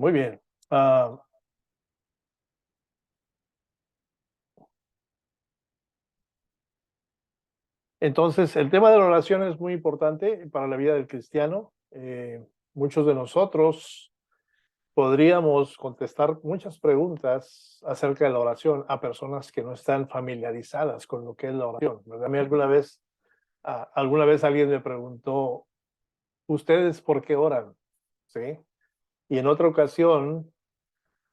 Muy bien. Ah, entonces, el tema de la oración es muy importante para la vida del cristiano. Muchos de nosotros podríamos contestar muchas preguntas acerca de la oración a personas que no están familiarizadas con lo que es la oración, ¿verdad? A mí alguna vez alguien me preguntó, ¿ustedes por qué oran? ¿Sí? Y en otra ocasión,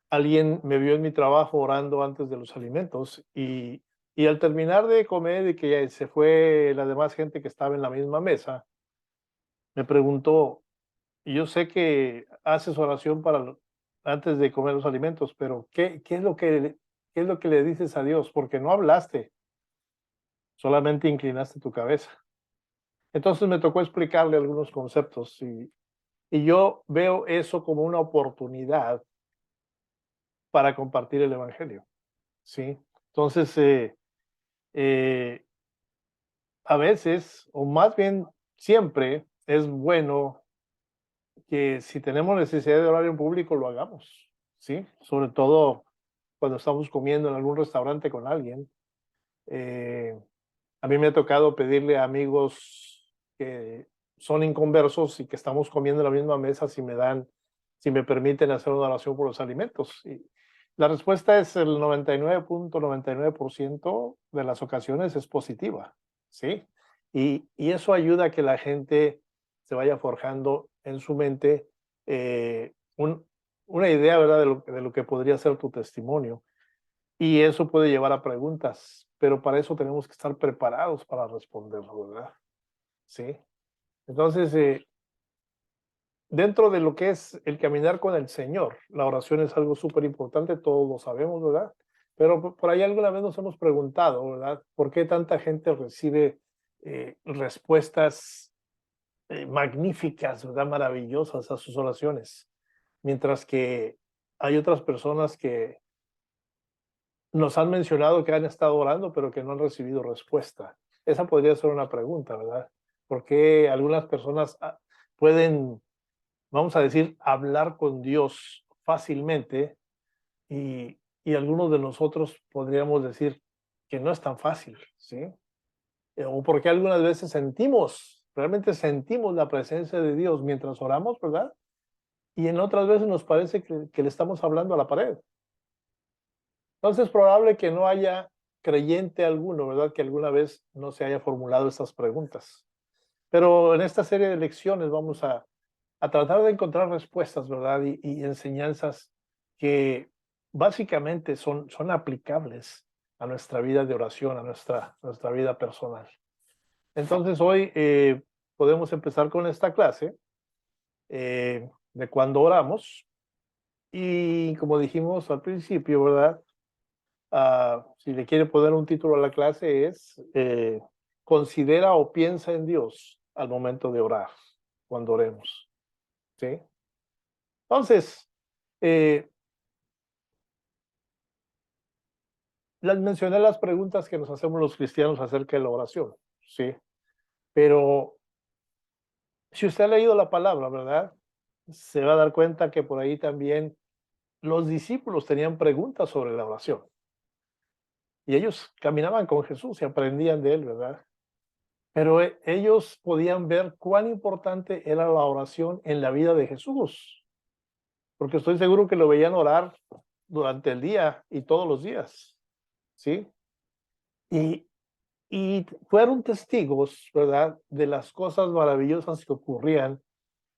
alguien me vio en mi trabajo orando antes de los alimentos y al terminar de comer y que ya se fue la demás gente que estaba en la misma mesa, me preguntó, yo sé que haces oración antes de comer los alimentos, pero ¿qué es lo que le dices a Dios? Porque no hablaste, solamente inclinaste tu cabeza. Entonces me tocó explicarle algunos conceptos y yo veo eso como una oportunidad para compartir el Evangelio, ¿sí? Entonces, eh, a veces, o más bien siempre, es bueno que si tenemos necesidad de orar en público, lo hagamos, ¿sí? Sobre todo cuando estamos comiendo en algún restaurante con alguien. Eh, a mí me ha tocado pedirle a amigos que son inconversos y que estamos comiendo en la misma mesa si me permiten hacer una oración por los alimentos. Y la respuesta es el 99.99% de las ocasiones es positiva, ¿sí? Y eso ayuda a que la gente se vaya forjando en su mente eh, un, una idea, ¿verdad?, de lo que podría ser tu testimonio. Y eso puede llevar a preguntas, pero para eso tenemos que estar preparados para responderlo, ¿verdad? Sí. Entonces, dentro de lo que es el caminar con el Señor, la oración es algo súper importante, todos lo sabemos, ¿verdad? Pero por ahí alguna vez nos hemos preguntado, ¿verdad? ¿Por qué tanta gente recibe respuestas magníficas, ¿verdad? Maravillosas a sus oraciones, mientras que hay otras personas que nos han mencionado que han estado orando, pero que no han recibido respuesta? Esa podría ser una pregunta, ¿verdad? ¿Por qué algunas personas pueden, vamos a decir, hablar con Dios fácilmente y algunos de nosotros podríamos decir que no es tan fácil, ¿sí? O porque algunas veces realmente sentimos la presencia de Dios mientras oramos, ¿verdad? Y en otras veces nos parece que le estamos hablando a la pared. Entonces es probable que no haya creyente alguno, ¿verdad?, que alguna vez no se haya formulado estas preguntas. Pero en esta serie de lecciones vamos a tratar de encontrar respuestas, ¿verdad? Y enseñanzas que básicamente son aplicables a nuestra vida de oración, a nuestra vida personal. Entonces hoy podemos empezar con esta clase de cuando oramos. Y como dijimos al principio, ¿verdad? Si le quiere poner un título a la clase es considera o piensa en Dios al momento de orar, cuando oremos, ¿sí? Entonces, eh, les mencioné las preguntas que nos hacemos los cristianos acerca de la oración, ¿sí? Pero si usted ha leído la palabra, ¿verdad? Se va a dar cuenta que por ahí también los discípulos tenían preguntas sobre la oración y ellos caminaban con Jesús y aprendían de él, ¿verdad? Pero ellos podían ver cuán importante era la oración en la vida de Jesús, porque estoy seguro que lo veían orar durante el día y todos los días, ¿sí? Y, y fueron testigos, ¿verdad?, de las cosas maravillosas que ocurrían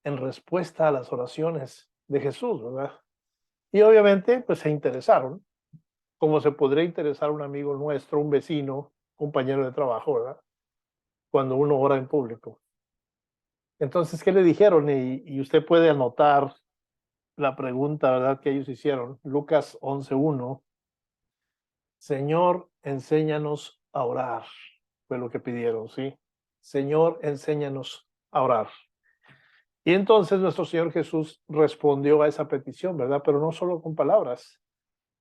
en respuesta a las oraciones de Jesús, ¿verdad? Y obviamente, pues se interesaron, como se podría interesar un amigo nuestro, un vecino, compañero de trabajo, ¿verdad?, cuando uno ora en público. Entonces, ¿qué le dijeron? Y usted puede anotar la pregunta, ¿verdad?, que ellos hicieron. Lucas 11:1. Señor, enséñanos a orar. Fue lo que pidieron, ¿sí? Señor, enséñanos a orar. Y entonces nuestro Señor Jesús respondió a esa petición, ¿verdad? Pero no solo con palabras,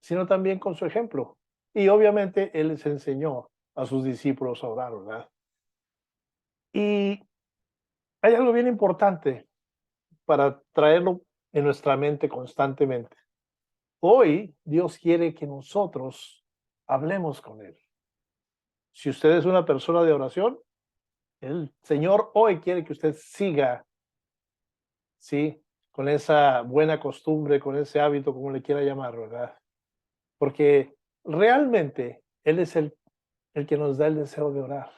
sino también con su ejemplo. Y obviamente Él les enseñó a sus discípulos a orar, ¿verdad? Y hay algo bien importante para traerlo en nuestra mente constantemente. Hoy Dios quiere que nosotros hablemos con Él. Si usted es una persona de oración, el Señor hoy quiere que usted siga, ¿sí? Con esa buena costumbre, con ese hábito, como le quiera llamar, ¿verdad? Porque realmente Él es el que nos da el deseo de orar.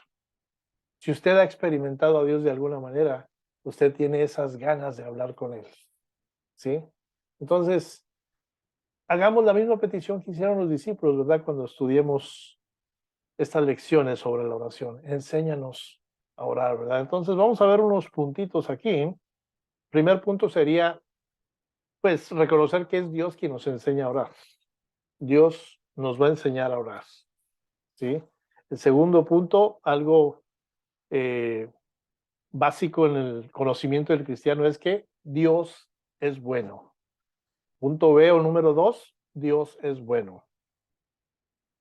Si usted ha experimentado a Dios de alguna manera, usted tiene esas ganas de hablar con Él, ¿sí? Entonces, hagamos la misma petición que hicieron los discípulos, ¿verdad? Cuando estudiemos estas lecciones sobre la oración. Enséñanos a orar, ¿verdad? Entonces, vamos a ver unos puntitos aquí. Primer punto sería, pues, reconocer que es Dios quien nos enseña a orar. Dios nos va a enseñar a orar, ¿sí? El segundo punto, algo básico en el conocimiento del cristiano, es que Dios es bueno. Punto B o número 2, Dios es bueno.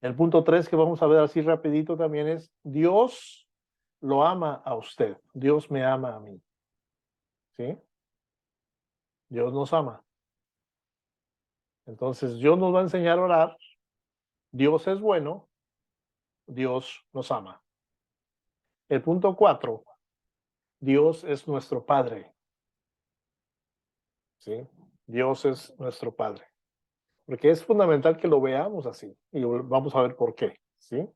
El punto 3 que vamos a ver así rapidito también es, Dios lo ama a usted. Dios me ama a mí. ¿Sí? Dios nos ama. Entonces, Dios nos va a enseñar a orar. Dios es bueno. Dios nos ama. El punto 4, Dios es nuestro Padre. ¿Sí? Dios es nuestro Padre. Porque es fundamental que lo veamos así. Y vamos a ver por qué. ¿Sí?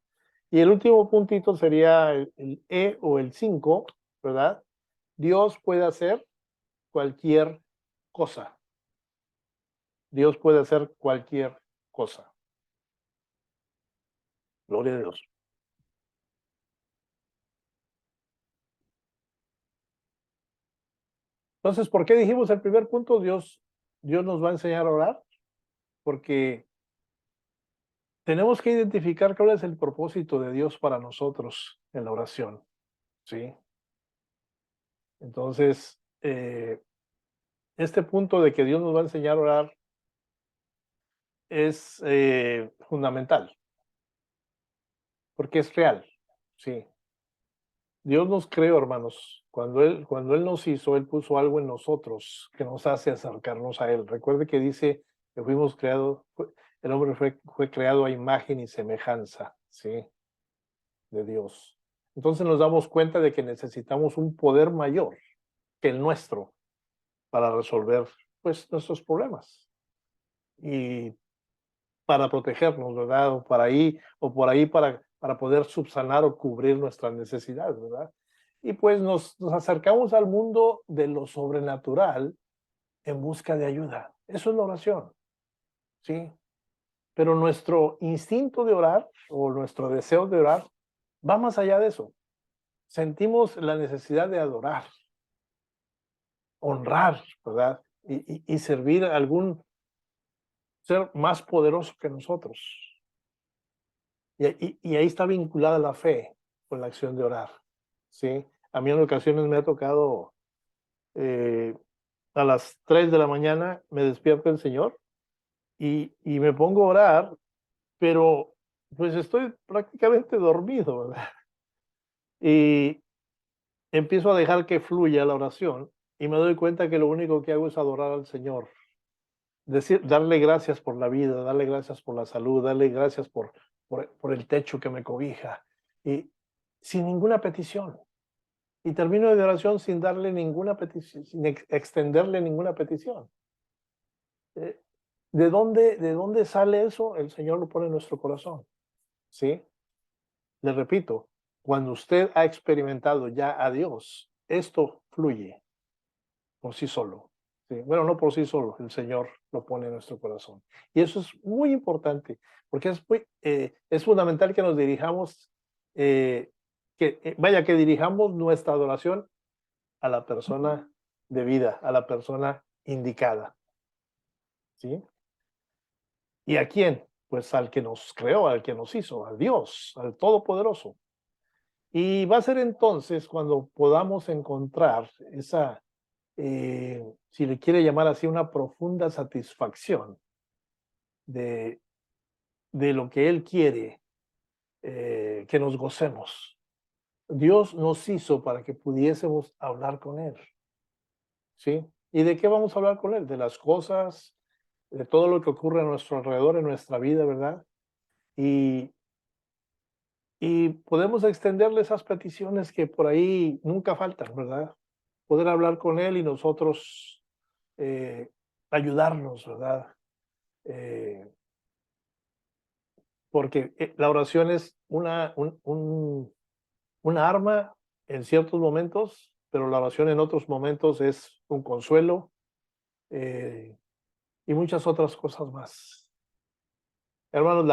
Y el último puntito sería el E o el 5, ¿verdad? Dios puede hacer cualquier cosa. Dios puede hacer cualquier cosa. Gloria a Dios. Entonces, ¿por qué dijimos el primer punto? Dios nos va a enseñar a orar, porque tenemos que identificar cuál es el propósito de Dios para nosotros en la oración, ¿sí? Entonces, este punto de que Dios nos va a enseñar a orar es fundamental, porque es real, ¿sí? Dios nos creó, hermanos. Cuando él nos hizo, Él puso algo en nosotros que nos hace acercarnos a Él. Recuerde que dice que fuimos creados, el hombre fue creado a imagen y semejanza, ¿sí? De Dios. Entonces nos damos cuenta de que necesitamos un poder mayor que el nuestro para resolver, pues, nuestros problemas y para protegernos, ¿verdad? O por ahí para poder subsanar o cubrir nuestras necesidades, ¿verdad? Y pues nos acercamos al mundo de lo sobrenatural en busca de ayuda. Eso es la oración, ¿sí? Pero nuestro instinto de orar o nuestro deseo de orar va más allá de eso. Sentimos la necesidad de adorar, honrar, ¿verdad? Y servir a algún ser más poderoso que nosotros. Y ahí está vinculada la fe con la acción de orar, ¿sí? A mí en ocasiones me ha tocado a las 3 de la mañana me despierta el Señor y me pongo a orar, pero pues estoy prácticamente dormido, ¿verdad? Y empiezo a dejar que fluya la oración y me doy cuenta que lo único que hago es adorar al Señor, darle gracias por la vida, darle gracias por la salud, darle gracias por el techo que me cobija, y sin ninguna petición. Y termino de oración sin darle ninguna petición, sin extenderle ninguna petición. Eh, ¿De dónde sale eso? El Señor lo pone en nuestro corazón, ¿sí? Le repito, cuando usted ha experimentado ya a Dios, esto fluye por sí solo. ¿Sí? Bueno, no por sí solo, el Señor lo pone en nuestro corazón. Y eso es muy importante, porque es fundamental que nos dirijamos, vaya, que dirijamos nuestra adoración a la persona de vida, a la persona indicada. ¿Sí? ¿Y a quién? Pues al que nos creó, al que nos hizo, a Dios, al Todopoderoso. Y va a ser entonces cuando podamos encontrar esa, si le quiere llamar así, una profunda satisfacción de, de lo que Él quiere que nos gocemos. Dios nos hizo para que pudiésemos hablar con Él, ¿sí? ¿Y de qué vamos a hablar con Él? De las cosas, de todo lo que ocurre a nuestro alrededor, en nuestra vida, ¿verdad? Y, y podemos extenderle esas peticiones que por ahí nunca faltan, ¿verdad? Poder hablar con Él y nosotros ayudarnos, ¿verdad? Eh, porque la oración es una arma en ciertos momentos, pero la oración en otros momentos es un consuelo eh, y muchas otras cosas más. Hermanos,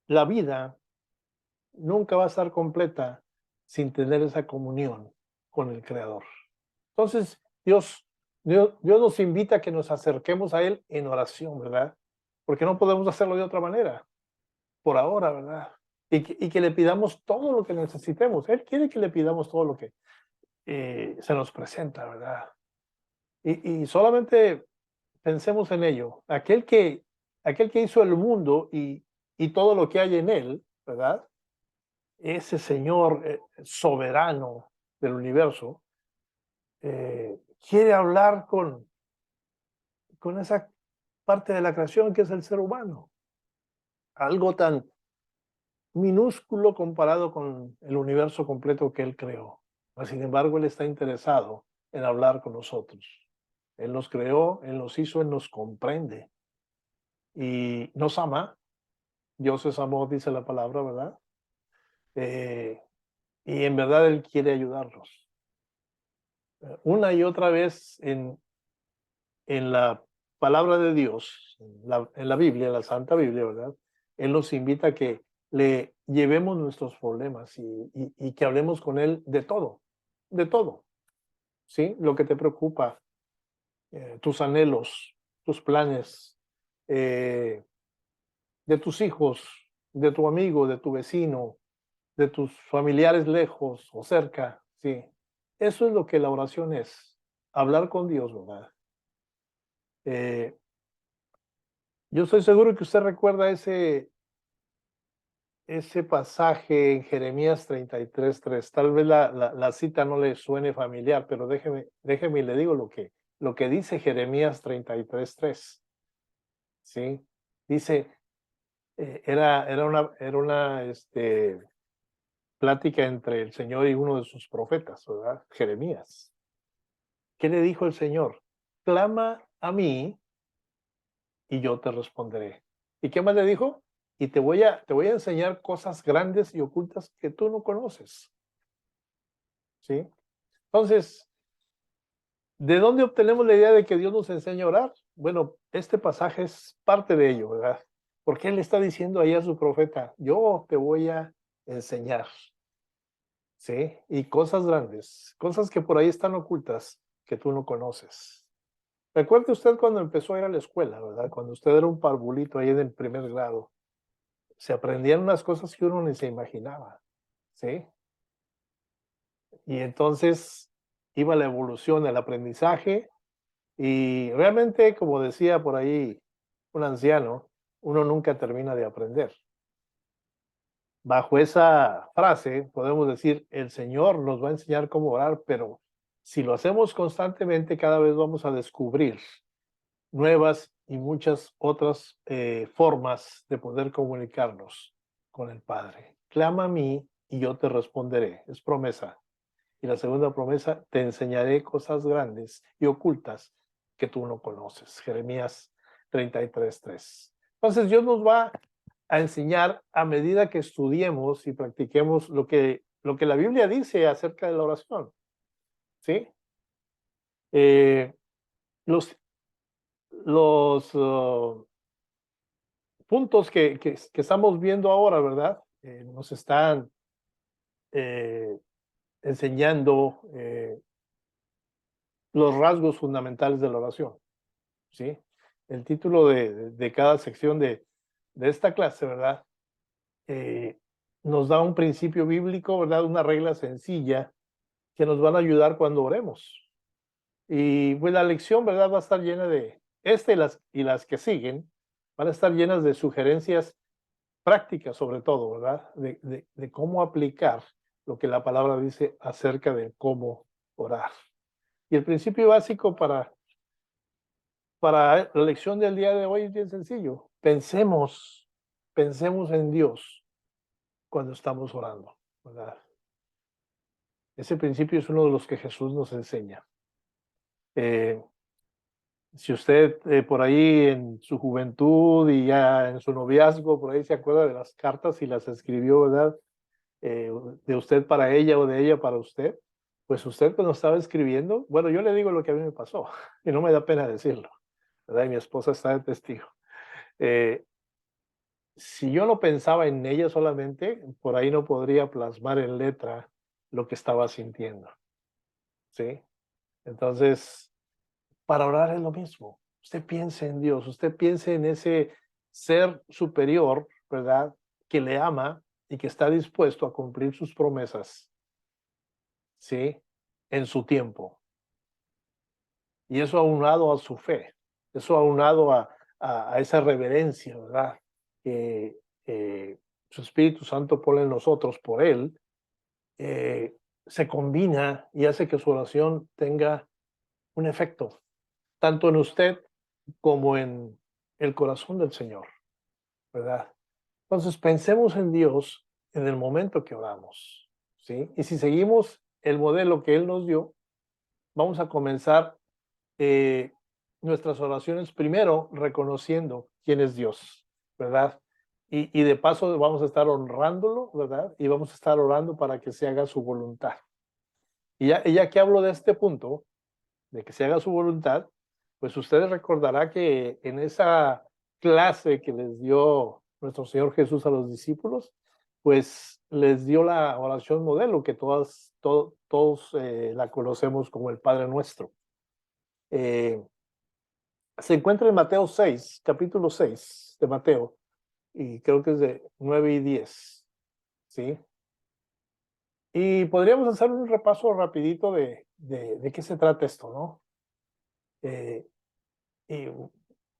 la vida nunca va a estar completa sin tener esa comunión con el Creador. Entonces, Dios nos invita a que nos acerquemos a Él en oración, ¿verdad? Porque no podemos hacerlo de otra manera, por ahora, ¿verdad? Y que le pidamos todo lo que necesitemos. Él quiere que le pidamos todo lo que se nos presenta, ¿verdad? Y solamente pensemos en ello. Aquel que hizo el mundo y todo lo que hay en él, ¿verdad? Ese Señor soberano del universo, quiere hablar con esa parte de la creación que es el ser humano. Algo tan minúsculo comparado con el universo completo que Él creó. Mas, sin embargo, Él está interesado en hablar con nosotros. Él nos creó, Él nos hizo, Él nos comprende y nos ama. Dios es amor, dice la palabra, ¿verdad? Eh, y en verdad Él quiere ayudarnos. Una y otra vez en la palabra de Dios, en la Biblia, la Santa Biblia, ¿verdad? Él nos invita a que le llevemos nuestros problemas y que hablemos con Él de todo, ¿sí? Lo que te preocupa, tus anhelos, tus planes, eh, de tus hijos, de tu amigo, de tu vecino, de tus familiares lejos o cerca, ¿sí? Eso es lo que la oración es, hablar con Dios, ¿verdad? Eh, yo estoy seguro que usted recuerda ese pasaje en Jeremías 33:3. Tal vez la cita no le suene familiar, pero déjeme y le digo lo que dice Jeremías 33:3. ¿Sí? Dice, era una plática entre el Señor y uno de sus profetas, ¿verdad? Jeremías. ¿Qué le dijo el Señor? Clama a mí y yo te responderé. ¿Y qué más le dijo? Y te voy a enseñar cosas grandes y ocultas que tú no conoces. ¿Sí? Entonces, ¿de dónde obtenemos la idea de que Dios nos enseña a orar? Bueno, este pasaje es parte de ello, ¿verdad? Porque Él le está diciendo ahí a su profeta, yo te voy a enseñar, ¿sí? Y cosas grandes, cosas que por ahí están ocultas que tú no conoces. Recuerde usted cuando empezó a ir a la escuela, ¿verdad? Cuando usted era un parvulito ahí en el primer grado. Se aprendían unas cosas que uno ni se imaginaba, ¿sí? Y entonces iba la evolución, el aprendizaje, y realmente, como decía por ahí un anciano, uno nunca termina de aprender. Bajo esa frase podemos decir, el Señor nos va a enseñar cómo orar, pero si lo hacemos constantemente, cada vez vamos a descubrir nuevas y muchas otras formas de poder comunicarnos con el Padre. Clama a mí y yo te responderé. Es promesa. Y la segunda promesa, te enseñaré cosas grandes y ocultas que tú no conoces. Jeremías 33:3. Entonces Dios nos va a enseñar a medida que estudiemos y practiquemos lo que la Biblia dice acerca de la oración. ¿Sí? Eh, los puntos que estamos viendo ahora, ¿verdad? Nos están eh, enseñando los rasgos fundamentales de la oración, ¿sí? El título de cada sección de esta clase, ¿verdad? Eh, nos da un principio bíblico, ¿verdad? Una regla sencilla que nos van a ayudar cuando oremos. Y pues la lección, ¿verdad? Va a estar llena de, y las que siguen, van a estar llenas de sugerencias prácticas sobre todo, ¿verdad? De cómo aplicar lo que la palabra dice acerca de cómo orar. Y el principio básico para la lección del día de hoy es bien sencillo. Pensemos en Dios cuando estamos orando, ¿verdad? Ese principio es uno de los que Jesús nos enseña. Si usted por ahí en su juventud y ya en su noviazgo, por ahí se acuerda de las cartas y las escribió, ¿verdad? De usted para ella o de ella para usted, pues usted cuando estaba escribiendo, bueno, yo le digo lo que a mí me pasó y no me da pena decirlo, ¿verdad? Y mi esposa está de testigo. Eh, si yo no pensaba en ella solamente, por ahí no podría plasmar en letra lo que estaba sintiendo, ¿sí? Entonces, para orar es lo mismo. Usted piense en Dios, usted piense en ese ser superior, ¿verdad? Que le ama y que está dispuesto a cumplir sus promesas, ¿sí? En su tiempo. Y eso aunado a su fe, eso aunado a esa reverencia, ¿verdad? Que su Espíritu Santo pone en nosotros por Él, se combina y hace que su oración tenga un efecto, tanto en usted como en el corazón del Señor, ¿verdad? Entonces pensemos en Dios en el momento que oramos, ¿sí? Y si seguimos el modelo que Él nos dio, vamos a comenzar nuestras oraciones primero reconociendo quién es Dios, ¿verdad? Y de paso vamos a estar honrándolo, ¿verdad? Y vamos a estar orando para que se haga su voluntad. Y ya que hablo de este punto, de que se haga su voluntad, pues ustedes recordará que en esa clase que les dio nuestro Señor Jesús a los discípulos, pues les dio la oración modelo que todos la conocemos como el Padre Nuestro. Eh, Se encuentra en Mateo 6, capítulo 6 de Mateo, y creo que es de 9 y 10, ¿sí? Y podríamos hacer un repaso rapidito de qué se trata esto, ¿no? Eh, y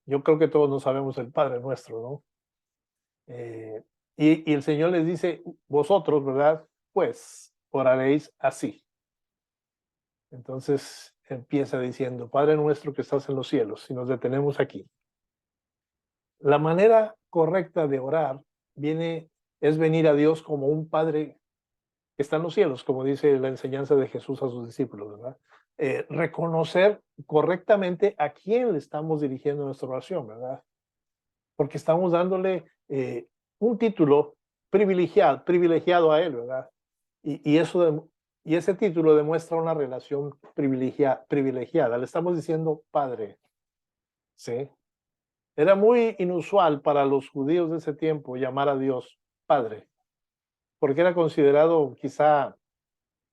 yo creo que todos no sabemos el Padre Nuestro, ¿no? Y el Señor les dice, vosotros, ¿verdad? Pues oraréis así. Entonces empieza diciendo, Padre nuestro que estás en los cielos, y nos detenemos aquí. La manera correcta de orar es venir a Dios como un Padre que está en los cielos, como dice la enseñanza de Jesús a sus discípulos, ¿verdad? Reconocer correctamente a quién le estamos dirigiendo nuestra oración, ¿verdad? Porque estamos dándole un título privilegiado a Él, ¿verdad? Y ese título demuestra una relación privilegiada. Le estamos diciendo Padre, ¿sí? Era muy inusual para los judíos de ese tiempo llamar a Dios Padre, porque era considerado quizá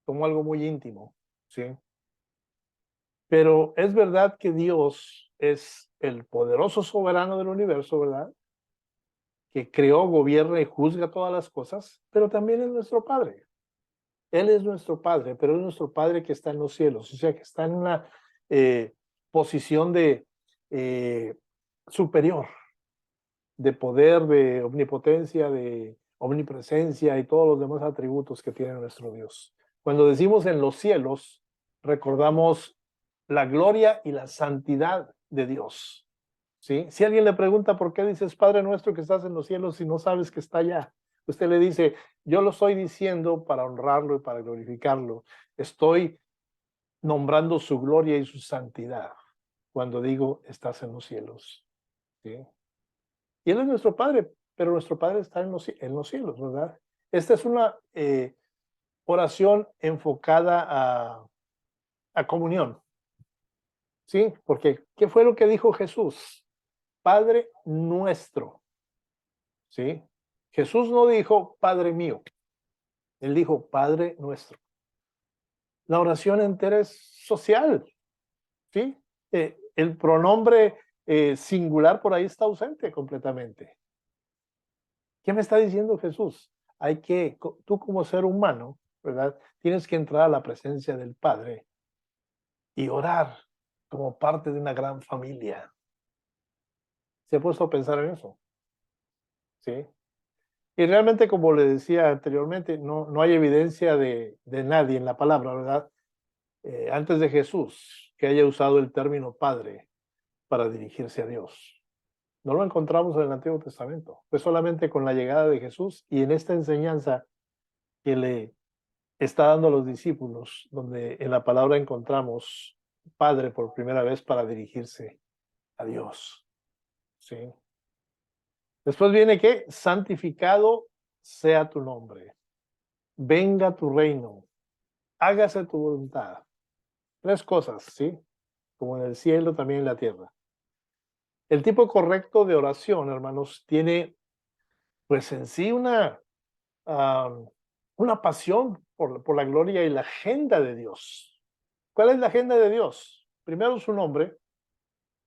como algo muy íntimo, ¿sí? Pero es verdad que Dios es el poderoso soberano del universo, ¿verdad? Que creó, gobierna y juzga todas las cosas, pero también es nuestro Padre. Él es nuestro Padre, pero es nuestro Padre que está en los cielos, o sea, que está en una posición de superior, de poder, de omnipotencia, de omnipresencia y todos los demás atributos que tiene nuestro Dios. Cuando decimos en los cielos, recordamos la gloria y la santidad de Dios. ¿Sí? Si alguien le pregunta por qué dices Padre nuestro que estás en los cielos si no sabes que está allá, usted le dice, yo lo estoy diciendo para honrarlo y para glorificarlo. Estoy nombrando su gloria y su santidad cuando digo estás en los cielos. ¿Sí? Y Él es nuestro Padre, pero nuestro Padre está en los cielos, ¿verdad? Esta es una oración enfocada a comunión, ¿sí? Porque, ¿qué fue lo que dijo Jesús? Padre nuestro, ¿sí? Jesús no dijo Padre mío, Él dijo Padre nuestro. La oración entera es social, ¿sí? El pronombre singular por ahí está ausente completamente. ¿Qué me está diciendo Jesús? Tú como ser humano, ¿verdad? Tienes que entrar a la presencia del Padre y orar como parte de una gran familia. ¿Se ha puesto a pensar en eso? ¿Sí? Y realmente, como le decía anteriormente, no hay evidencia de nadie en la palabra, ¿verdad? antes de Jesús que haya usado el término Padre para dirigirse a Dios. No lo encontramos en el Antiguo Testamento. Fue solamente con la llegada de Jesús y en esta enseñanza que le está dando a los discípulos, donde en la palabra encontramos Padre por primera vez para dirigirse a Dios. ¿Sí? Después viene que santificado sea tu nombre, venga tu reino, hágase tu voluntad. Tres cosas, ¿sí? Como en el cielo, también en la tierra. El tipo correcto de oración, hermanos, tiene pues en sí una pasión por la gloria y la agenda de Dios. ¿Cuál es la agenda de Dios? Primero su nombre,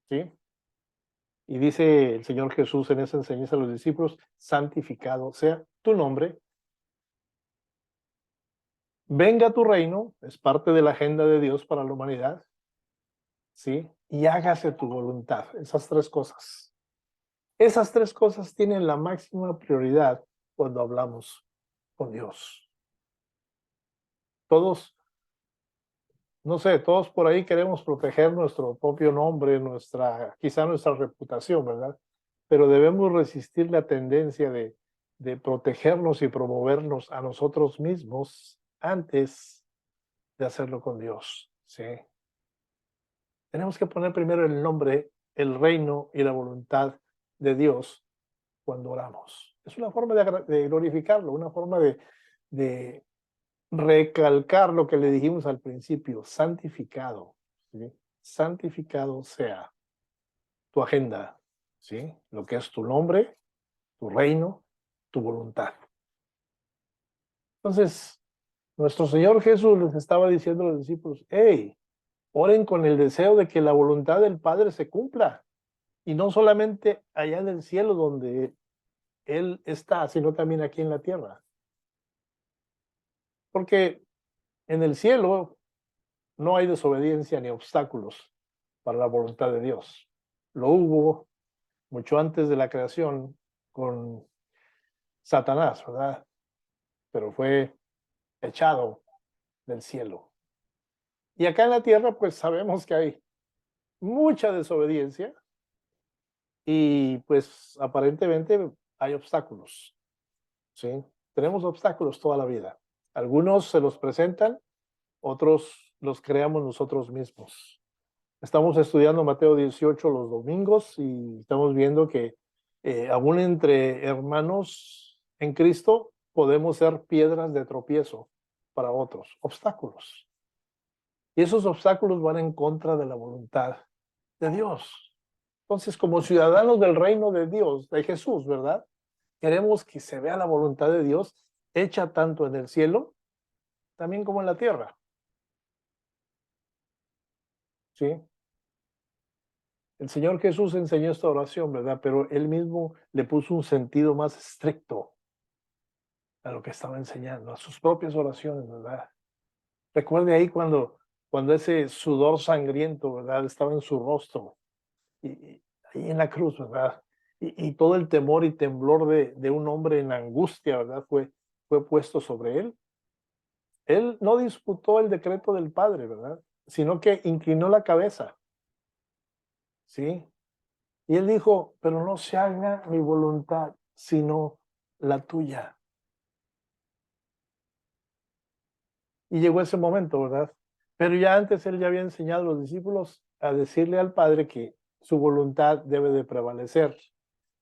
¿sí? Y dice el Señor Jesús en esa enseñanza a los discípulos, santificado sea tu nombre. Venga tu reino, es parte de la agenda de Dios para la humanidad, ¿sí? Y hágase tu voluntad, esas tres cosas. Esas tres cosas tienen la máxima prioridad cuando hablamos con Dios. Todos, no sé, todos por ahí queremos proteger nuestro propio nombre, quizá nuestra reputación, ¿verdad? Pero debemos resistir la tendencia de protegernos y promovernos a nosotros mismos antes de hacerlo con Dios, ¿sí? Tenemos que poner primero el nombre, el reino y la voluntad de Dios cuando oramos. Es una forma de glorificarlo, una forma de recalcar lo que le dijimos al principio, santificado, ¿sí? Santificado sea tu agenda, ¿sí? Lo que es tu nombre, tu reino, tu voluntad. Entonces, nuestro Señor Jesús les estaba diciendo a los discípulos, hey, oren con el deseo de que la voluntad del Padre se cumpla, y no solamente allá en el cielo donde Él está, sino también aquí en la tierra. Porque en el cielo no hay desobediencia ni obstáculos para la voluntad de Dios. Lo hubo mucho antes de la creación con Satanás, ¿verdad? Pero fue echado del cielo. Y acá en la tierra, pues sabemos que hay mucha desobediencia y pues aparentemente hay obstáculos, ¿sí? Tenemos obstáculos toda la vida. Algunos se los presentan, otros los creamos nosotros mismos. Estamos estudiando Mateo 18 los domingos y estamos viendo que aún entre hermanos en Cristo podemos ser piedras de tropiezo para otros, obstáculos. Y esos obstáculos van en contra de la voluntad de Dios. Entonces, como ciudadanos del reino de Dios, de Jesús, ¿verdad? Queremos que se vea la voluntad de Dios hecha tanto en el cielo, también como en la tierra. ¿Sí? El Señor Jesús enseñó esta oración, ¿verdad? Pero Él mismo le puso un sentido más estricto a lo que estaba enseñando, a sus propias oraciones, ¿verdad? Recuerde ahí cuando ese sudor sangriento, ¿verdad? Estaba en su rostro y ahí en la cruz, ¿verdad? Y todo el temor y temblor de un hombre en angustia, ¿verdad? Fue puesto sobre él. Él no disputó el decreto del Padre, ¿verdad? Sino que inclinó la cabeza, ¿sí? Y él dijo, pero no se haga mi voluntad, sino la tuya. Y llegó ese momento, ¿verdad? Pero ya antes él ya había enseñado a los discípulos a decirle al Padre que su voluntad debe de prevalecer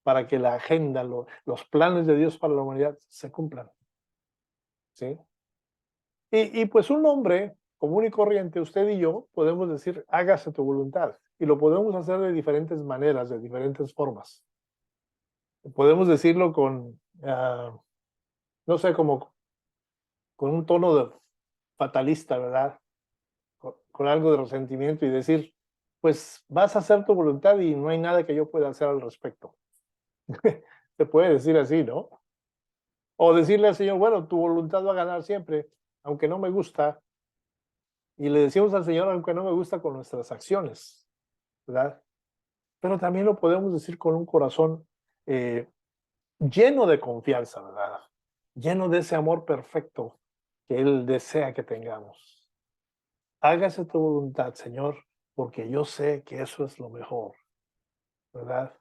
para que la agenda, los planes de Dios para la humanidad se cumplan, ¿sí? Y pues un hombre común y corriente, usted y yo, podemos decir, hágase tu voluntad. Y lo podemos hacer de diferentes maneras, de diferentes formas. Podemos decirlo con, no sé, como con un tono fatalista, ¿verdad? Con algo de resentimiento y decir, pues vas a hacer tu voluntad y no hay nada que yo pueda hacer al respecto. Se puede decir así, ¿no? O decirle al Señor, bueno, tu voluntad va a ganar siempre, aunque no me gusta. Y le decimos al Señor, aunque no me gusta, con nuestras acciones, ¿verdad? Pero también lo podemos decir con un corazón lleno de confianza, ¿verdad? Lleno de ese amor perfecto que Él desea que tengamos. hágase tu voluntad, Señor, porque yo sé que eso es lo mejor, ¿verdad?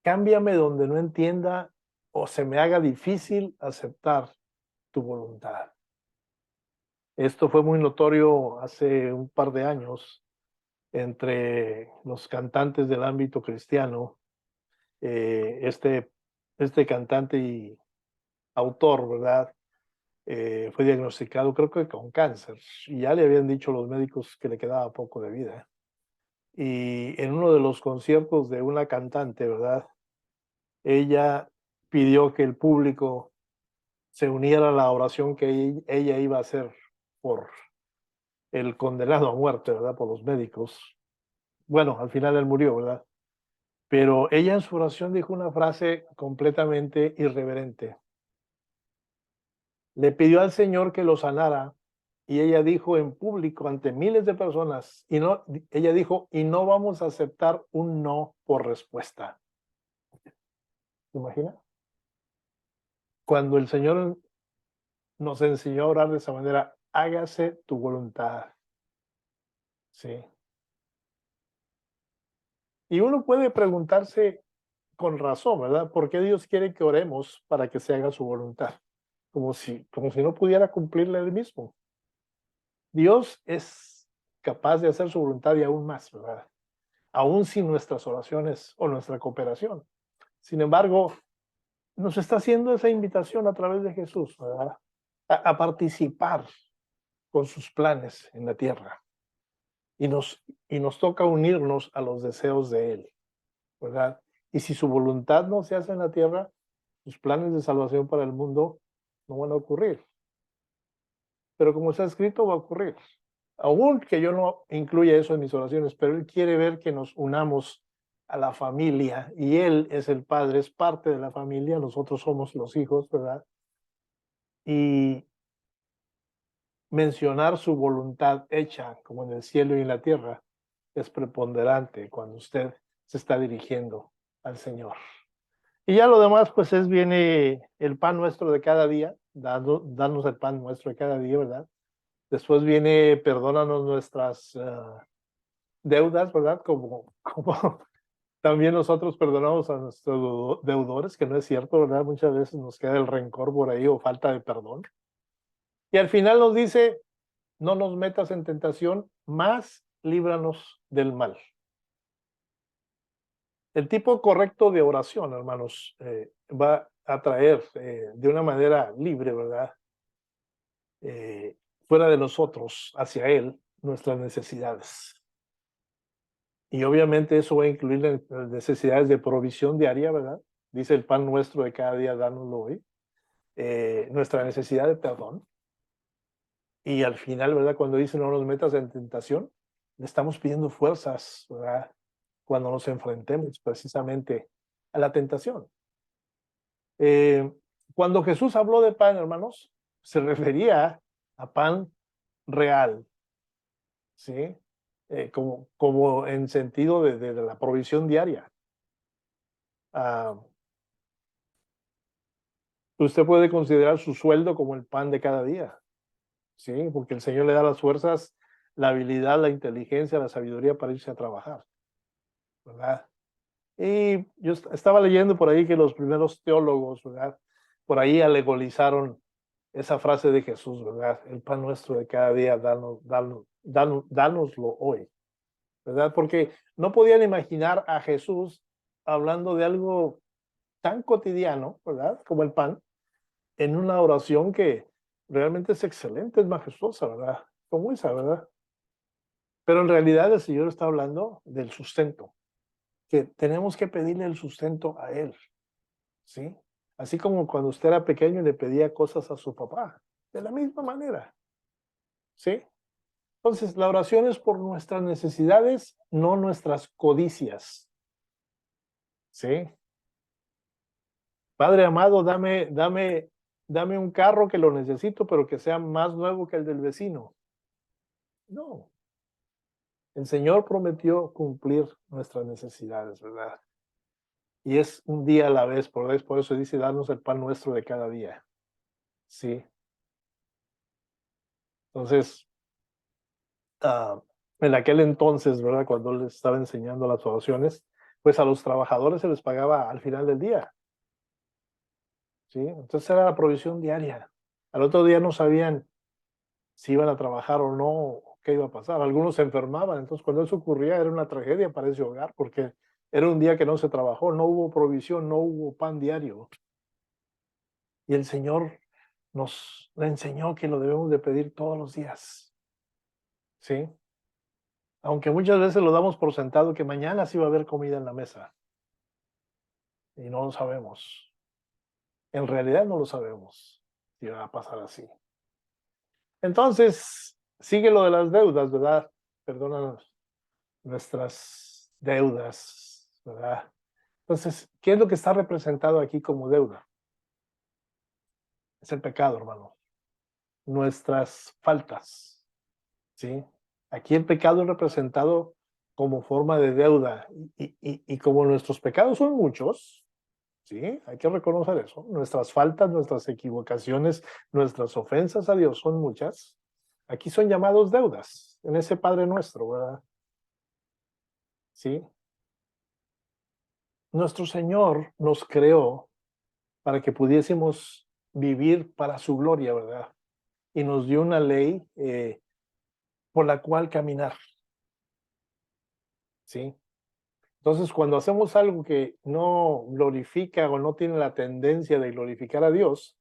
Cámbiame donde no entienda o se me haga difícil aceptar tu voluntad. Esto fue muy notorio hace un par de años entre los cantantes del ámbito cristiano. Este cantante y autor, ¿verdad? Fue diagnosticado, creo que con cáncer, y ya le habían dicho los médicos que le quedaba poco de vida. Y en uno de los conciertos de una cantante, ¿verdad? Ella pidió que el público se uniera a la oración que ella iba a hacer por el condenado a muerte, ¿verdad? Por los médicos. Bueno, al final él murió, ¿verdad? Pero ella en su oración dijo una frase completamente irreverente. Le pidió al Señor que lo sanara y ella dijo en público ante miles de personas, ella dijo, y no vamos a aceptar un no por respuesta. ¿Se imagina? Cuando el Señor nos enseñó a orar de esa manera, hágase tu voluntad. Sí. Y uno puede preguntarse con razón, ¿verdad? ¿Por qué Dios quiere que oremos para que se haga su voluntad? Como si no pudiera cumplirle él mismo. Dios es capaz de hacer su voluntad y aún más, ¿verdad? Aún sin nuestras oraciones o nuestra cooperación. Sin embargo, nos está haciendo esa invitación a través de Jesús, ¿verdad? A participar con sus planes en la tierra. Y nos toca unirnos a los deseos de Él, ¿verdad? Y si su voluntad no se hace en la tierra, sus planes de salvación para el mundo no van a ocurrir. Pero como está escrito, va a ocurrir. Aún que yo no incluya eso en mis oraciones, pero Él quiere ver que nos unamos a la familia y Él es el Padre, es parte de la familia, nosotros somos los hijos, ¿verdad? Y mencionar su voluntad hecha como en el cielo y en la tierra es preponderante cuando usted se está dirigiendo al Señor. Y ya lo demás, pues viene el pan nuestro de cada día, darnos el pan nuestro de cada día, ¿verdad? Después viene, perdónanos nuestras deudas, ¿verdad? Como también nosotros perdonamos a nuestros deudores, que no es cierto, ¿verdad? Muchas veces nos queda el rencor por ahí o falta de perdón. Y al final nos dice, no nos metas en tentación, más líbranos del mal. El tipo correcto de oración, hermanos, va a traer de una manera libre, ¿verdad? Eh, fuera de nosotros, hacia Él, nuestras necesidades. Y obviamente eso va a incluir las necesidades de provisión diaria, ¿verdad? Dice el pan nuestro de cada día, dánoslo hoy. Nuestra necesidad de perdón. Y al final, ¿verdad? Cuando dice no nos metas en tentación, le estamos pidiendo fuerzas, ¿verdad? Cuando nos enfrentemos precisamente a la tentación. Eh, cuando Jesús habló de pan, hermanos, se refería a pan real, ¿sí? Como en sentido de la provisión diaria. Ah, usted puede considerar su sueldo como el pan de cada día, ¿sí? Porque el Señor le da las fuerzas, la habilidad, la inteligencia, la sabiduría para irse a trabajar, ¿verdad? Y yo estaba leyendo por ahí que los primeros teólogos, ¿verdad? Por ahí alegorizaron esa frase de Jesús, ¿verdad? El pan nuestro de cada día, dánoslo hoy, ¿verdad? Porque no podían imaginar a Jesús hablando de algo tan cotidiano, ¿verdad? Como el pan, en una oración que realmente es excelente, es majestuosa, ¿verdad? Como esa, ¿verdad? Pero en realidad el Señor está hablando del sustento, que tenemos que pedirle el sustento a Él, ¿sí? Así como cuando usted era pequeño y le pedía cosas a su papá, de la misma manera, ¿sí? Entonces, la oración es por nuestras necesidades, no nuestras codicias, ¿sí? Padre amado, dame un carro que lo necesito, pero que sea más nuevo que el del vecino. No, el Señor prometió cumplir nuestras necesidades, ¿verdad? Y es un día a la vez, por eso dice, darnos el pan nuestro de cada día. Sí. Entonces, ah, en aquel entonces, ¿verdad? Cuando les estaba enseñando las oraciones, pues a los trabajadores se les pagaba al final del día, ¿sí? Entonces era la provisión diaria. Al otro día no sabían si iban a trabajar o no, qué iba a pasar. Algunos se enfermaban, entonces cuando eso ocurría era una tragedia para ese hogar, porque era un día que no se trabajó, no hubo provisión, no hubo pan diario. Y el Señor nos enseñó que lo debemos de pedir todos los días, ¿sí? Aunque muchas veces lo damos por sentado que mañana sí va a haber comida en la mesa, y no lo sabemos. En realidad no lo sabemos si va a pasar así. Entonces, sigue lo de las deudas, ¿verdad? Perdónanos nuestras deudas, ¿verdad? Entonces, ¿qué es lo que está representado aquí como deuda? Es el pecado, hermano. Nuestras faltas, ¿sí? Aquí el pecado es representado como forma de deuda y como nuestros pecados son muchos, ¿sí? Hay que reconocer eso. Nuestras faltas, nuestras equivocaciones, nuestras ofensas a Dios son muchas. Aquí son llamados deudas en ese Padre Nuestro, ¿verdad? ¿Sí? Nuestro Señor nos creó para que pudiésemos vivir para su gloria, ¿verdad? Y nos dio una ley por la cual caminar, ¿sí? Entonces, cuando hacemos algo que no glorifica o no tiene la tendencia de glorificar a Dios,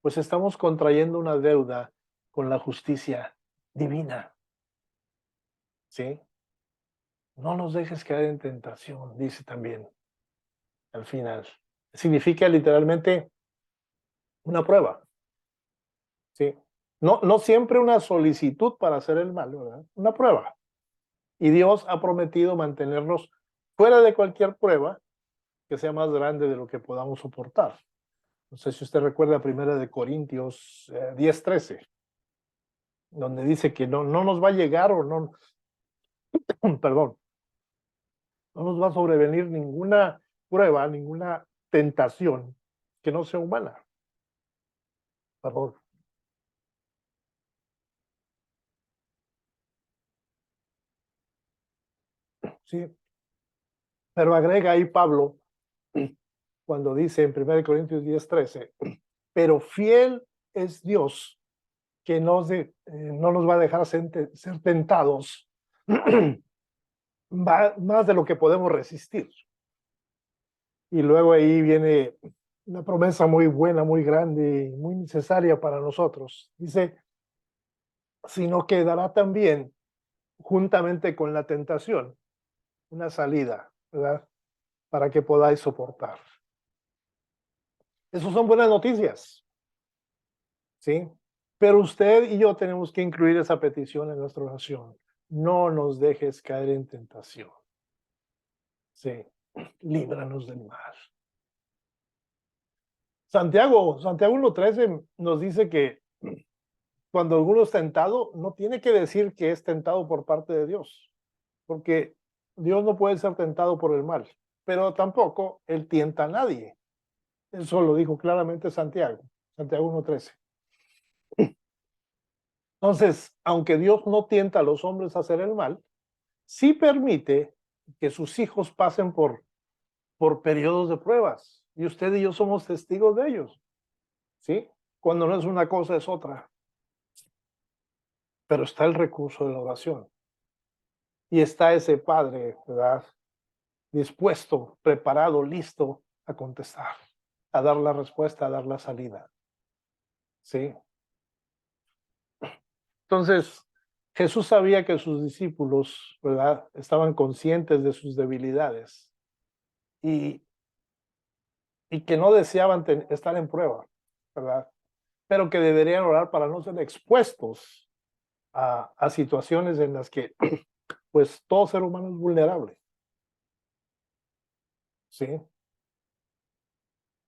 pues estamos contrayendo una deuda con la justicia divina, ¿sí? No nos dejes caer en tentación, dice también al final. Significa literalmente una prueba, ¿sí? No siempre una solicitud para hacer el mal, ¿verdad? Una prueba. Y Dios ha prometido mantenernos fuera de cualquier prueba que sea más grande de lo que podamos soportar. No sé si usted recuerda primera de Corintios 10:13, donde dice que no nos va a llegar o no, perdón, no nos va a sobrevenir ninguna prueba, ninguna tentación que no sea humana. Perdón. Sí, pero agrega ahí Pablo cuando dice en 1 Corintios 10:13, pero fiel es Dios que no nos va a dejar ser tentados más de lo que podemos resistir. Y luego ahí viene una promesa muy buena, muy grande, muy necesaria para nosotros. Dice, sino que dará también, juntamente con la tentación, una salida, ¿verdad? Para que podáis soportar. Esas son buenas noticias, ¿sí? Pero usted y yo tenemos que incluir esa petición en nuestra oración. No nos dejes caer en tentación. Sí, líbranos del mal. Santiago 1:13 nos dice que cuando alguno es tentado, no tiene que decir que es tentado por parte de Dios, porque Dios no puede ser tentado por el mal, pero tampoco Él tienta a nadie. Eso lo dijo claramente Santiago 1:13. Entonces, aunque Dios no tienta a los hombres a hacer el mal, sí permite que sus hijos pasen por periodos de pruebas. Y usted y yo somos testigos de ellos, ¿sí? Cuando no es una cosa, es otra. Pero está el recurso de la oración. Y está ese Padre, ¿verdad? Dispuesto, preparado, listo a contestar, a dar la respuesta, a dar la salida. ¿Sí? Entonces, Jesús sabía que sus discípulos, ¿verdad? Estaban conscientes de sus debilidades y, y que no deseaban estar en prueba, ¿verdad? Pero que deberían orar para no ser expuestos a situaciones en las que, pues, todo ser humano es vulnerable. ¿Sí?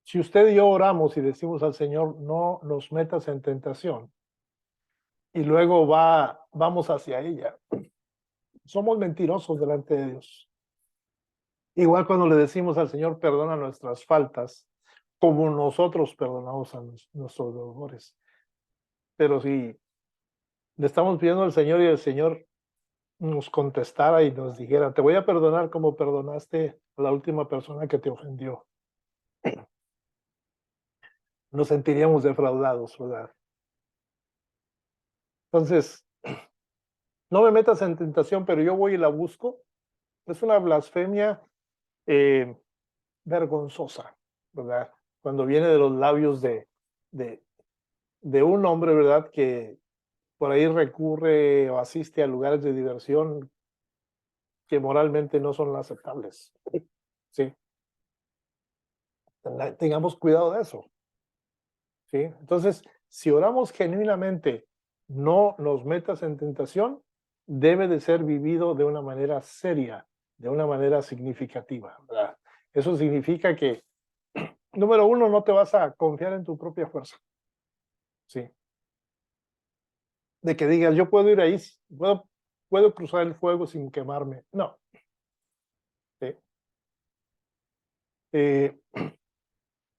Si usted y yo oramos y decimos al Señor, no nos metas en tentación, y luego vamos hacia ella, somos mentirosos delante de Dios. Igual cuando le decimos al Señor, perdona nuestras faltas, como nosotros perdonamos a nuestros deudores. Pero si le estamos pidiendo al Señor y el Señor nos contestara y nos dijera, te voy a perdonar como perdonaste a la última persona que te ofendió. Nos sentiríamos defraudados, ¿verdad? Entonces, no me metas en tentación, pero yo voy y la busco. Es una blasfemia eh, vergonzosa, ¿verdad? Cuando viene de los labios de, de un hombre, ¿verdad? Que por ahí recurre o asiste a lugares de diversión que moralmente no son aceptables. Sí, tengamos cuidado de eso. Sí, entonces, si oramos genuinamente, no nos metas en tentación, debe de ser vivido de una manera seria, de una manera significativa, ¿verdad? Eso significa que, número uno, no te vas a confiar en tu propia fuerza, ¿sí? De que digas, yo puedo ir ahí, puedo cruzar el fuego sin quemarme. No. ¿Sí? Eh,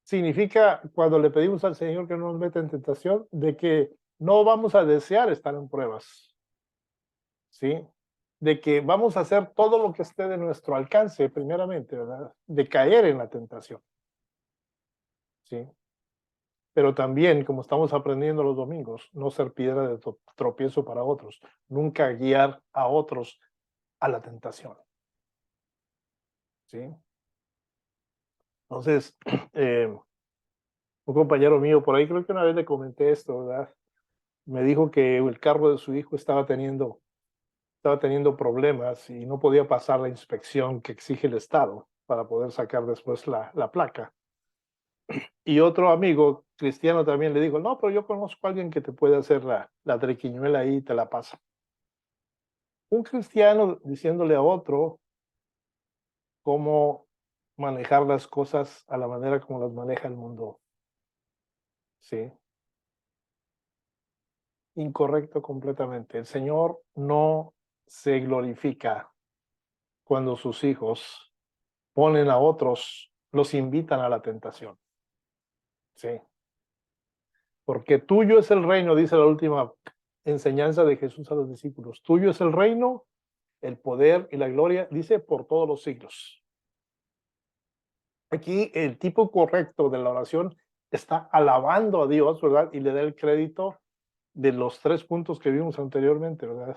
significa, cuando le pedimos al Señor que no nos meta en tentación, de que no vamos a desear estar en pruebas, ¿sí? De que vamos a hacer todo lo que esté de nuestro alcance, primeramente, ¿verdad? De caer en la tentación, ¿sí? Pero también, como estamos aprendiendo los domingos, no ser piedra de tropiezo para otros, nunca guiar a otros a la tentación, ¿sí? Entonces, un compañero mío por ahí, creo que una vez le comenté esto, ¿verdad? Me dijo que el carro de su hijo estaba teniendo problemas y no podía pasar la inspección que exige el Estado para poder sacar después la placa. Y otro amigo cristiano también le dijo, no, pero yo conozco a alguien que te puede hacer la triquiñuela ahí y te la pasa. Un cristiano diciéndole a otro cómo manejar las cosas a la manera como las maneja el mundo. Sí, incorrecto completamente. El Señor no se glorifica cuando sus hijos ponen a otros, los invitan a la tentación. Sí, porque tuyo es el reino, dice la última enseñanza de Jesús a los discípulos. Tuyo es el reino, el poder y la gloria, dice, por todos los siglos. Aquí el tipo correcto de la oración está alabando a Dios, ¿verdad? Y le da el crédito de los tres puntos que vimos anteriormente, ¿verdad?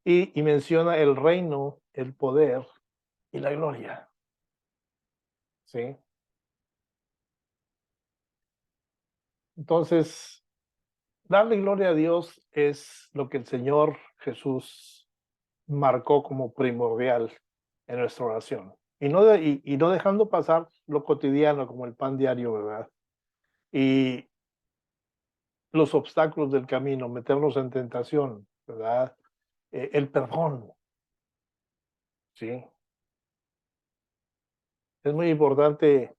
Y menciona el reino, el poder y la gloria, ¿sí? Entonces, darle gloria a Dios es lo que el Señor Jesús marcó como primordial en nuestra oración. Y no dejando pasar lo cotidiano como el pan diario, ¿verdad? Y los obstáculos del camino, meternos en tentación, ¿verdad? El perdón, ¿sí? Es muy importante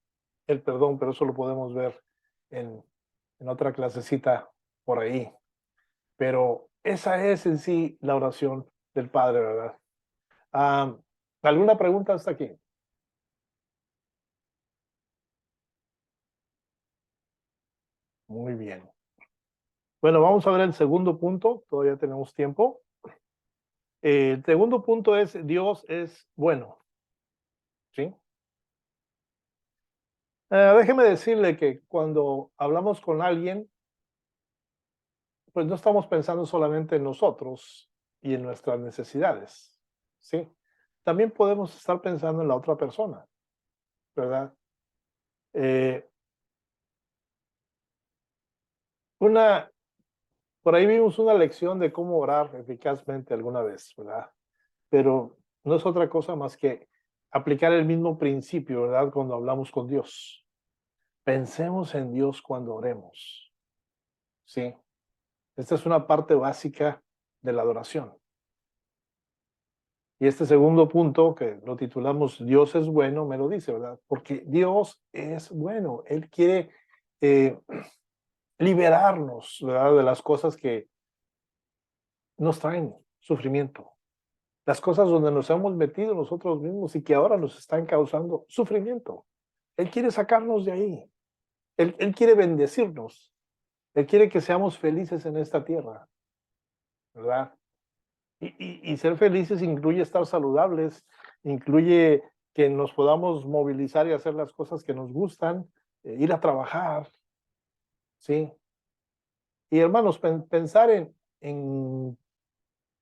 el perdón, pero eso lo podemos ver en, en otra clasecita por ahí. Pero esa es en sí la oración del Padre, ¿verdad? Ah, ¿alguna pregunta hasta aquí? Muy bien. Bueno, vamos a ver el segundo punto, todavía tenemos tiempo. El segundo punto es Dios es bueno, ¿sí? Déjeme decirle que cuando hablamos con alguien, pues no estamos pensando solamente en nosotros y en nuestras necesidades, ¿sí? También podemos estar pensando en la otra persona, ¿verdad? Eh, una, por ahí vimos una lección de cómo orar eficazmente alguna vez, ¿verdad? Pero no es otra cosa más que aplicar el mismo principio, ¿verdad? Cuando hablamos con Dios. Pensemos en Dios cuando oremos, ¿sí? Esta es una parte básica de la adoración. Y este segundo punto, que lo titulamos Dios es bueno, me lo dice, ¿verdad? Porque Dios es bueno. Él quiere eh, liberarnos, ¿verdad? De las cosas que nos traen sufrimiento. Las cosas donde nos hemos metido nosotros mismos y que ahora nos están causando sufrimiento. Él quiere sacarnos de ahí. Él quiere bendecirnos. Él quiere que seamos felices en esta tierra, ¿verdad? Y ser felices incluye estar saludables, incluye que nos podamos movilizar y hacer las cosas que nos gustan, ir a trabajar, ¿sí? Y hermanos, pensar en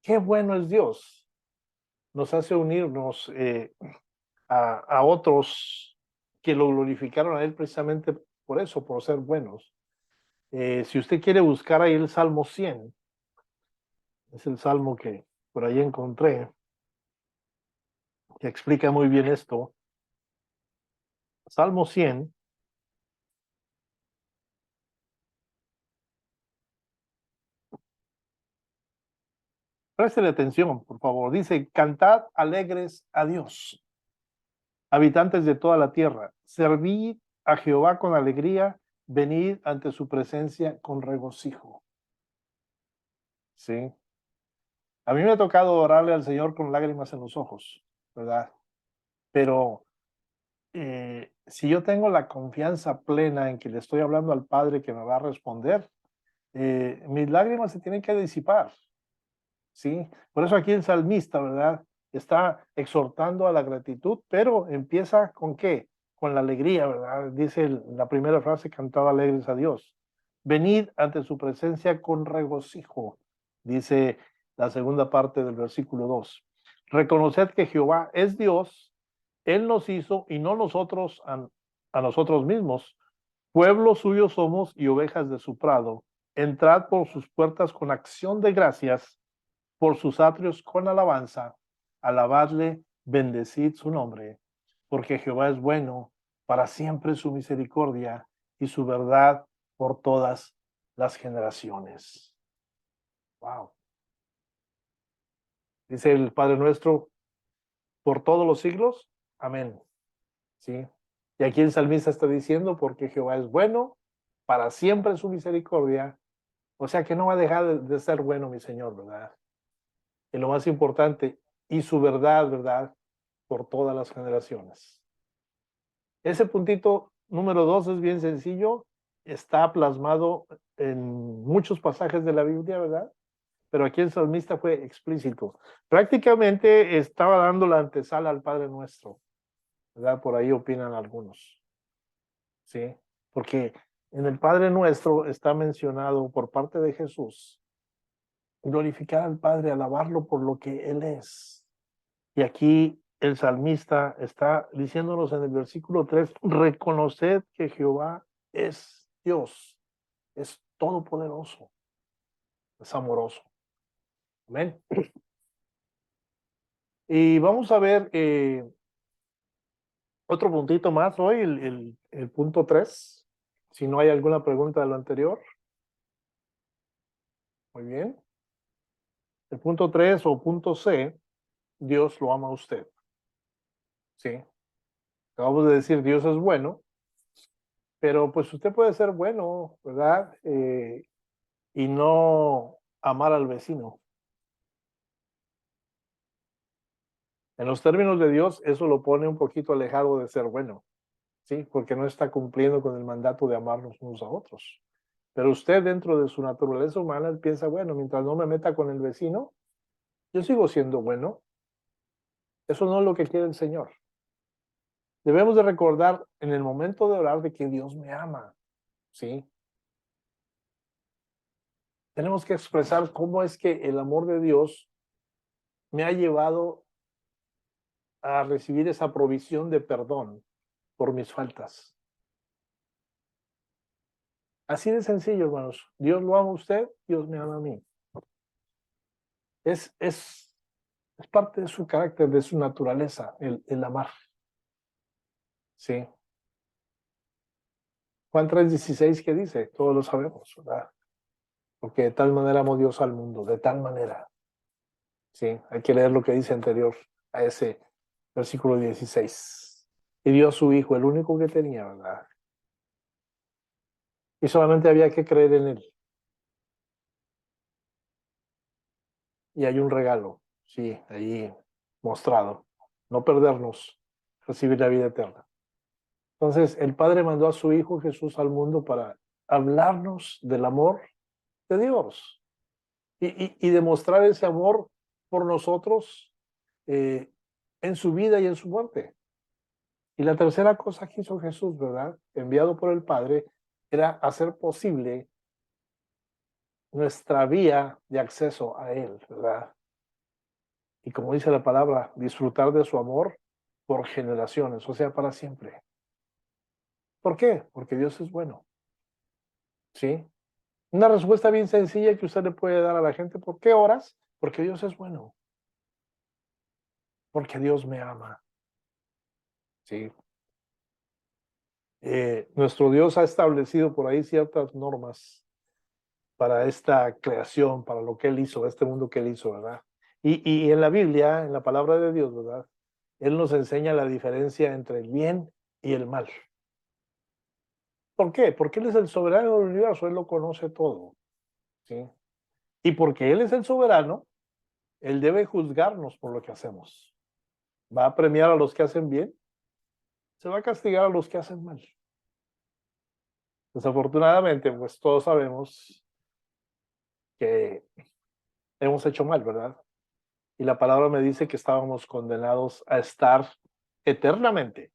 qué bueno es Dios nos hace unirnos a otros que lo glorificaron a Él precisamente por eso, por ser buenos. Si usted quiere buscar ahí el Salmo 100, es el salmo que por ahí encontré, que explica muy bien esto. Salmo 100, préstele atención, por favor. Dice, cantad alegres a Dios, habitantes de toda la tierra. Servid a Jehová con alegría, venid ante su presencia con regocijo. Sí. A mí me ha tocado orarle al Señor con lágrimas en los ojos, ¿verdad? Pero si yo tengo la confianza plena en que le estoy hablando al Padre que me va a responder, mis lágrimas se tienen que disipar, ¿sí? Por eso aquí el salmista, ¿verdad? Está exhortando a la gratitud, pero empieza con ¿qué? Con la alegría, ¿verdad? Dice la primera frase, cantaba alegres a Dios. Venid ante su presencia con regocijo, dice la segunda parte del versículo 2. Reconoced que Jehová es Dios, Él nos hizo y no nosotros a nosotros mismos. Pueblo suyo somos y ovejas de su prado. Entrad por sus puertas con acción de gracias, por sus atrios con alabanza. Alabadle, bendecid su nombre, porque Jehová es bueno, para siempre su misericordia y su verdad por todas las generaciones. Wow. Dice el Padre nuestro, por todos los siglos. Amén. ¿Sí? Y aquí el salmista está diciendo, porque Jehová es bueno, para siempre su misericordia. O sea que no va a dejar de ser bueno, mi Señor, ¿verdad? Y lo más importante, y su verdad, ¿verdad? Por todas las generaciones. Ese puntito número 2 es bien sencillo, está plasmado en muchos pasajes de la Biblia, ¿verdad? Pero aquí el salmista fue explícito. Prácticamente estaba dando la antesala al Padre Nuestro, ¿verdad? Por ahí opinan algunos, ¿sí? Porque en el Padre Nuestro está mencionado por parte de Jesús glorificar al Padre, alabarlo por lo que Él es. Y aquí el salmista está diciéndonos en el versículo 3, reconoced que Jehová es Dios, es todopoderoso, es amoroso. Amén. Y vamos a ver otro puntito más hoy, el punto 3. Si no hay alguna pregunta de lo anterior. Muy bien. El punto 3 o punto C, Dios lo ama a usted. Sí. Acabamos de decir, Dios es bueno, pero pues usted puede ser bueno, ¿verdad? Y no amar al vecino. En los términos de Dios, eso lo pone un poquito alejado de ser bueno, ¿sí? Porque no está cumpliendo con el mandato de amarnos unos a otros. Pero usted, dentro de su naturaleza humana, piensa, bueno, mientras no me meta con el vecino, yo sigo siendo bueno. Eso no es lo que quiere el Señor. Debemos de recordar en el momento de orar de que Dios me ama, ¿sí? Tenemos que expresar cómo es que el amor de Dios me ha llevado a recibir esa provisión de perdón por mis faltas. Así de sencillo, hermanos. Dios lo ama a usted, Dios me ama a mí. Es parte de su carácter, de su naturaleza, el amar. Sí. Juan 3:16, ¿qué dice? Todos lo sabemos, ¿verdad? Porque de tal manera amó Dios al mundo, de tal manera. Sí, hay que leer lo que dice anterior a ese versículo 16. Y dio a su hijo, el único que tenía, ¿verdad? Y solamente había que creer en él. Y hay un regalo, sí, ahí mostrado. No perdernos, recibir la vida eterna. Entonces, el Padre mandó a su Hijo Jesús al mundo para hablarnos del amor de Dios y demostrar ese amor por nosotros en su vida y en su muerte. Y la tercera cosa que hizo Jesús, ¿verdad? Enviado por el Padre, era hacer posible nuestra vía de acceso a Él, ¿verdad? Y como dice la palabra, disfrutar de su amor por generaciones, o sea, para siempre. ¿Por qué? Porque Dios es bueno, ¿sí? Una respuesta bien sencilla que usted le puede dar a la gente, ¿por qué oras? Porque Dios es bueno, porque Dios me ama, ¿sí? Nuestro Dios ha establecido por ahí ciertas normas para esta creación, para lo que Él hizo, este mundo que Él hizo, ¿verdad? Y en la Biblia, en la palabra de Dios, ¿verdad? Él nos enseña la diferencia entre el bien y el mal. ¿Por qué? Porque Él es el soberano del universo, Él lo conoce todo, ¿sí? Y porque Él es el soberano, Él debe juzgarnos por lo que hacemos. Va a premiar a los que hacen bien, se va a castigar a los que hacen mal. Desafortunadamente, pues todos sabemos que hemos hecho mal, ¿verdad? Y la palabra me dice que estábamos condenados a estar eternamente,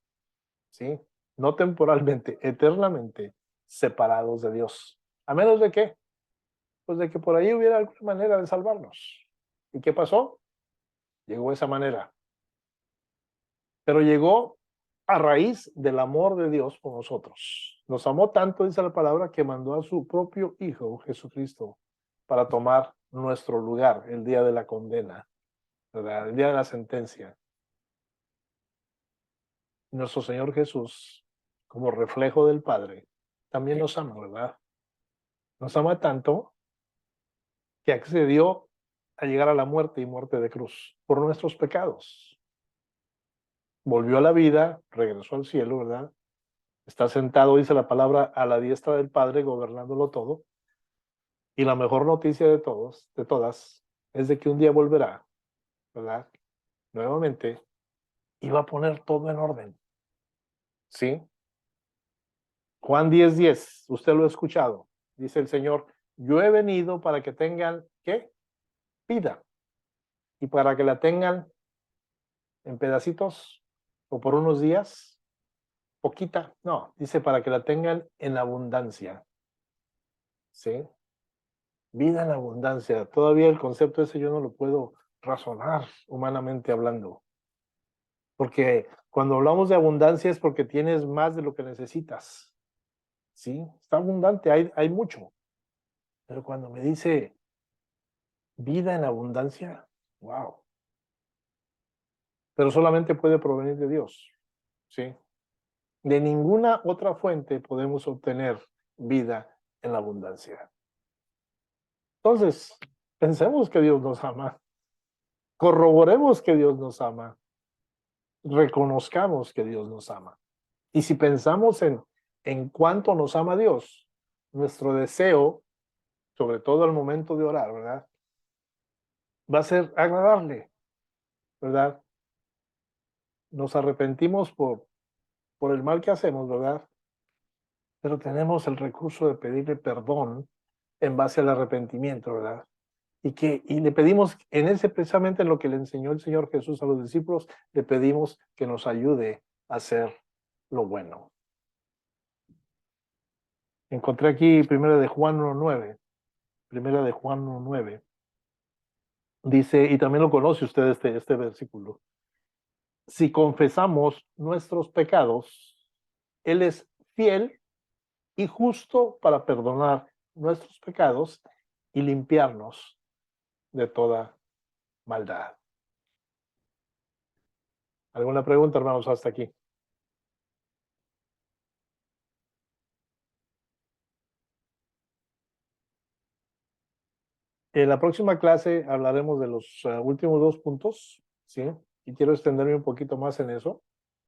¿sí? No temporalmente, eternamente separados de Dios. ¿A menos de qué? Pues de que por ahí hubiera alguna manera de salvarnos. ¿Y qué pasó? Llegó esa manera. Pero llegó a raíz del amor de Dios por nosotros. Nos amó tanto, dice la palabra, que mandó a su propio Hijo, Jesucristo, para tomar nuestro lugar el día de la condena, ¿verdad? El día de la sentencia. Nuestro Señor Jesús, como reflejo del Padre, también nos ama, ¿verdad? Nos ama tanto que accedió a llegar a la muerte y muerte de cruz por nuestros pecados. Volvió a la vida, regresó al cielo, ¿verdad? Está sentado, dice la palabra, a la diestra del Padre, gobernándolo todo. Y la mejor noticia de todos, de todas, es de que un día volverá, ¿verdad? Nuevamente, y va a poner todo en orden. ¿Sí? Juan 10:10, usted lo ha escuchado. Dice el Señor, yo he venido para que tengan, ¿qué? Vida. Y para que la tengan en pedacitos o por unos días, poquita. No, dice para que la tengan en abundancia. ¿Sí? Vida en abundancia. Todavía el concepto ese yo no lo puedo razonar humanamente hablando. Porque cuando hablamos de abundancia es porque tienes más de lo que necesitas. ¿Sí? Está abundante, hay mucho. Pero cuando me dice vida en abundancia, wow. Pero solamente puede provenir de Dios. ¿Sí? De ninguna otra fuente podemos obtener vida en abundancia. Entonces, pensemos que Dios nos ama. Corroboremos que Dios nos ama. Reconozcamos que Dios nos ama. Y si pensamos en cuánto nos ama Dios, nuestro deseo, sobre todo al momento de orar, ¿verdad? Va a ser agradarle, ¿verdad? Nos arrepentimos por el mal que hacemos, ¿verdad? Pero tenemos el recurso de pedirle perdón en base al arrepentimiento, ¿verdad? Y le pedimos, en ese precisamente en lo que le enseñó el Señor Jesús a los discípulos, le pedimos que nos ayude a hacer lo bueno. Encontré aquí primera de Juan 1:9. Primera de Juan 1:9. Dice, y también lo conoce usted este versículo. Si confesamos nuestros pecados, Él es fiel y justo para perdonar nuestros pecados y limpiarnos de toda maldad. ¿Alguna pregunta, hermanos, hasta aquí? En la próxima clase hablaremos de los últimos dos puntos, ¿sí? Y quiero extenderme un poquito más en eso.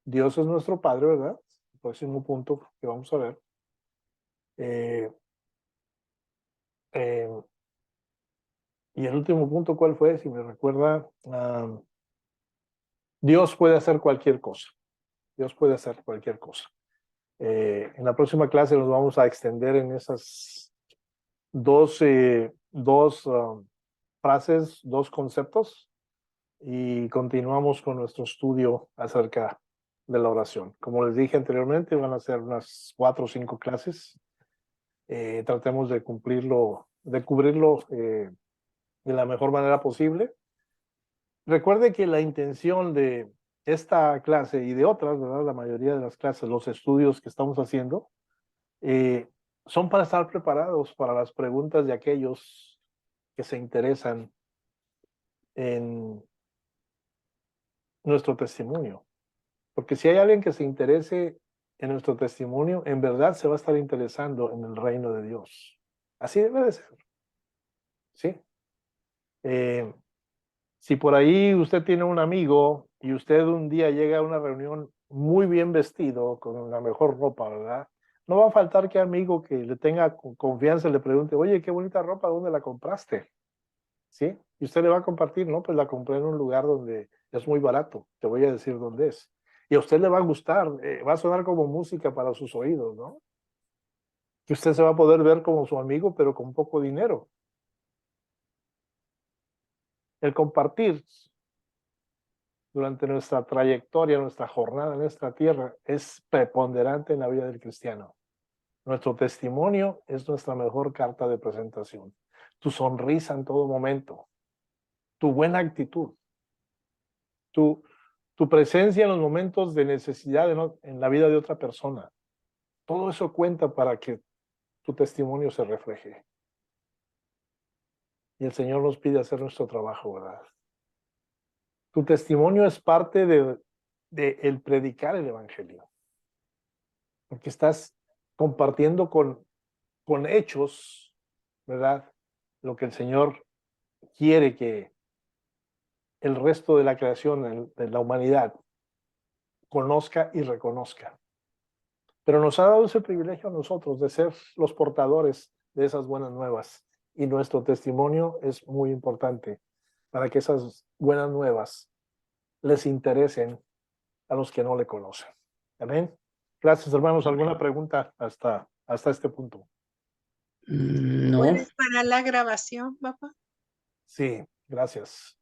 Dios es nuestro Padre, ¿verdad? El próximo punto que vamos a ver. Eh, eh, y el último punto, ¿cuál fue? Si me recuerda, Dios puede hacer cualquier cosa. Dios puede hacer cualquier cosa. En la próxima clase nos vamos a extender en esas dos frases, dos conceptos, y continuamos con nuestro estudio acerca de la oración. Como les dije anteriormente, van a ser unas 4 o 5 clases. Tratemos de cubrirlo de la mejor manera posible. Recuerde que la intención de esta clase y de otras, ¿verdad? La mayoría de las clases, los estudios que estamos haciendo, son para estar preparados para las preguntas de aquellos que se interesan en nuestro testimonio. Porque si hay alguien que se interese en nuestro testimonio, en verdad se va a estar interesando en el reino de Dios. Así debe de ser. ¿Sí? Si por ahí usted tiene un amigo y usted un día llega a una reunión muy bien vestido, con la mejor ropa, ¿verdad? No va a faltar que amigo que le tenga confianza le pregunte, oye, qué bonita ropa, ¿dónde la compraste? ¿Sí? Y usted le va a compartir, ¿no? Pues la compré en un lugar donde es muy barato, te voy a decir dónde es. Y a usted le va a gustar, va a sonar como música para sus oídos, ¿no? Que usted se va a poder ver como su amigo, pero con poco dinero. El compartir durante nuestra trayectoria, nuestra jornada en esta tierra, es preponderante en la vida del cristiano. Nuestro testimonio es nuestra mejor carta de presentación. Tu sonrisa en todo momento, tu buena actitud, tu, tu presencia en los momentos de necesidad en la vida de otra persona. Todo eso cuenta para que tu testimonio se refleje. Y el Señor nos pide hacer nuestro trabajo, ¿verdad? Tu testimonio es parte de el predicar el evangelio, porque estás compartiendo con hechos, ¿verdad? Lo que el Señor quiere que el resto de la creación, de la humanidad, conozca y reconozca. Pero nos ha dado ese privilegio a nosotros de ser los portadores de esas buenas nuevas. Y nuestro testimonio es muy importante para que esas buenas nuevas les interesen a los que no le conocen. Amén. Gracias, hermanos. ¿Alguna pregunta hasta este punto? No. ¿Puedes parar la grabación, papá? Sí, gracias.